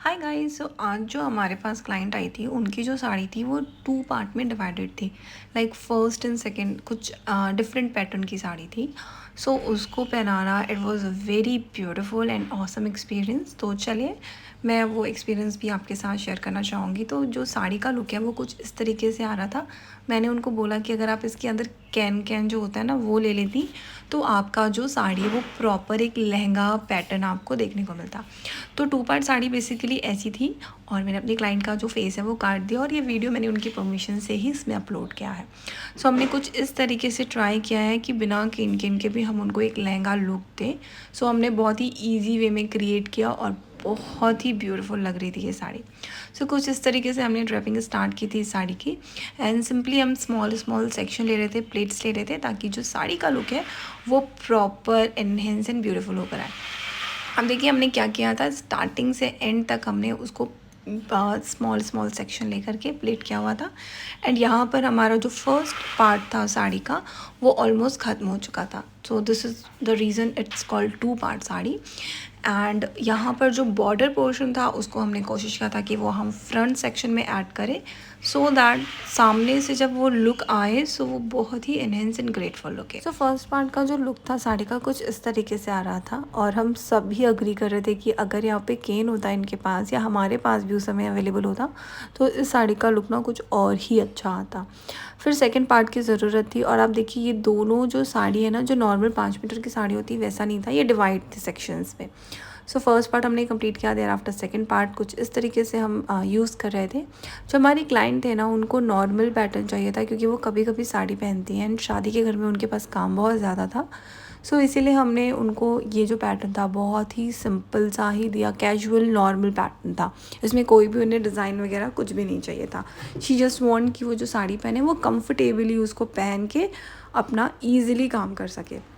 Hi guys. सो आज जो हमारे पास क्लाइंट आई थी उनकी जो साड़ी थी वो 2 पार्ट में डिवाइडेड थी। लाइक फर्स्ट एंड सेकंड कुछ डिफरेंट पैटर्न की साड़ी थी। सो उसको पहनाना it was a very beautiful and awesome experience. तो चलिए मैं वो एक्सपीरियंस भी आपके साथ शेयर करना चाहूँगी। तो जो साड़ी का लुक है वो कुछ इस तरीके से आ रहा था। मैंने उनको बोला कि अगर आप इसके अंदर कैन कैन जो होता है ना वो ले लेती तो आपका जो साड़ी है वो प्रॉपर एक लहंगा पैटर्न आपको देखने को मिलता। तो 2 पार्ट साड़ी बेसिकली ऐसी थी और मैंने अपनी क्लाइंट का जो फेस है वो काट दिया और ये वीडियो मैंने उनकी परमिशन से ही इसमें अपलोड किया है। सो हमने कुछ इस तरीके से ट्राई किया है कि बिना किन किन के भी हम उनको एक लहंगा लुक दें। सो हमने बहुत ही ईजी वे में क्रिएट किया और बहुत ही ब्यूटीफुल लग रही थी ये साड़ी। सो कुछ इस तरीके से हमने ड्रेपिंग स्टार्ट की थी इस साड़ी की। एंड सिंपली हम स्मॉल स्मॉल सेक्शन ले रहे थे, प्लेट्स ले रहे थे, ताकि जो साड़ी का लुक है वो प्रॉपर एनहेंस एंड ब्यूटीफुल होकर आए। अब देखिए हमने क्या किया था, स्टार्टिंग से एंड तक हमने उसको स्मॉल स्मॉल सेक्शन लेकर के प्लेट किया हुआ था। एंड यहाँ पर हमारा जो फर्स्ट पार्ट था साड़ी का वो ऑलमोस्ट ख़त्म हो चुका था। So this is the reason it's called 2 part sari. And यहाँ पर जो बॉर्डर पोर्शन था उसको हमने कोशिश किया था कि वो हम फ्रंट सेक्शन में ऐड करें, सो दैट सामने से जब वो लुक आए सो वो बहुत ही एनहेंस एंड ग्रेटफुल लुक है। सो फर्स्ट पार्ट का जो लुक था साड़ी का कुछ इस तरीके से आ रहा था और हम सभी अग्री कर रहे थे कि अगर यहाँ पे केन होता इनके पास या हमारे पास भी उस समय अवेलेबल होता तो इस साड़ी का लुक ना कुछ और ही अच्छा आता। फिर सेकंड पार्ट की ज़रूरत थी और आप देखिए ये दोनों जो साड़ी है ना, जो नॉर्मल 5 मीटर की साड़ी होती है वैसा नहीं था, ये डिवाइड थे सेक्शंस में। सो फर्स्ट पार्ट हमने कंप्लीट किया, देयर आफ्टर सेकंड पार्ट कुछ इस तरीके से हम यूज़ कर रहे थे। जो हमारी क्लाइंट थे ना उनको नॉर्मल पैटर्न चाहिए था क्योंकि वो कभी कभी साड़ी पहनती हैं एंड शादी के घर में उनके पास काम बहुत ज़्यादा था। सो इसीलिए हमने उनको ये जो पैटर्न था बहुत ही सिंपल सा ही दिया, कैजुअल नॉर्मल पैटर्न था। इसमें कोई भी उन्हें डिज़ाइन वगैरह कुछ भी नहीं चाहिए था। शी जस्ट वांट कि वो जो साड़ी पहने वो कंफर्टेबली उसको पहन के अपना ईजिली काम कर सके।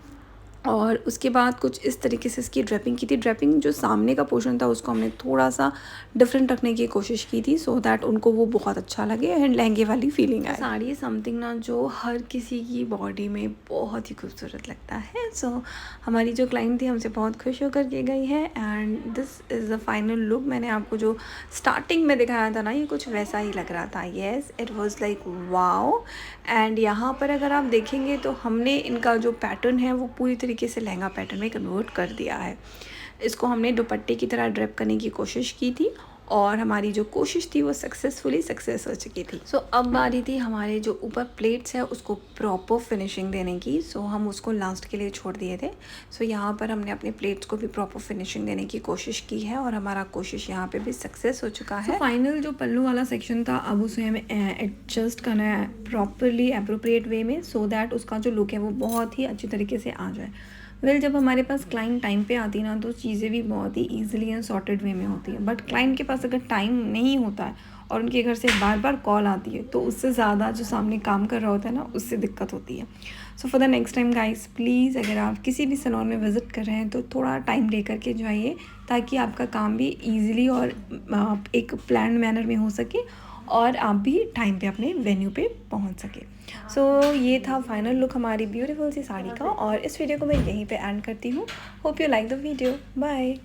और उसके बाद कुछ इस तरीके से इसकी ड्रेपिंग की थी। ड्रेपिंग जो सामने का पोर्शन था उसको हमने थोड़ा सा डिफरेंट रखने की कोशिश की थी सो दैट उनको वो बहुत अच्छा लगे एंड लहंगे वाली फीलिंग आए। साड़ी समथिंग ना जो हर किसी की बॉडी में बहुत ही खूबसूरत लगता है। सो हमारी जो क्लाइंट थी हमसे बहुत खुश होकर के गई है and this is the final look. मैंने आपको जो स्टार्टिंग में दिखाया था ना ये कुछ वैसा ही लग रहा था। Yes, it was like wow. And यहाँ पर अगर आप देखेंगे तो हमने इनका जो पैटर्न है वो पूरी तरीके से लहंगा पैटर्न में कन्वर्ट कर दिया है। इसको हमने दुपट्टे की तरह ड्रेप करने की कोशिश की थी और हमारी जो कोशिश थी वो सक्सेसफुली सक्सेस हो चुकी थी। सो अब बारी थी हमारे जो ऊपर प्लेट्स है उसको प्रॉपर फिनिशिंग देने की। सो हम उसको लास्ट के लिए छोड़ दिए थे। सो यहाँ पर हमने अपने प्लेट्स को भी प्रॉपर फिनिशिंग देने की कोशिश की है और हमारा कोशिश यहाँ पे भी सक्सेस हो चुका है। फाइनल जो पल्लू वाला सेक्शन था अब उसे हमें एडजस्ट करना है प्रॉपरली अप्रोप्रिएट वे में सो दैट उसका जो लुक है वो बहुत ही अच्छी तरीके से आ जाए। जब हमारे पास क्लाइंट टाइम पे आती है ना तो चीज़ें भी बहुत ही ईजिली एंड सॉर्टेड वे में होती है। बट क्लाइंट के पास अगर टाइम नहीं होता है और उनके घर से बार बार कॉल आती है तो उससे ज़्यादा जो सामने काम कर रहा होता है ना उससे दिक्कत होती है। So for the next time guys please अगर आप किसी भी सैलून में विज़िट कर रहे हैं तो थोड़ा टाइम ले करके जाइए ताकि आपका काम भी ईजिली और एक प्लान मैनर में हो सके और आप भी टाइम पे अपने वेन्यू पे पहुंच सके। सो ये था फाइनल लुक हमारी ब्यूटीफुल सी साड़ी का और इस वीडियो को मैं यहीं पे एंड करती हूँ। Hope you like the video. Bye.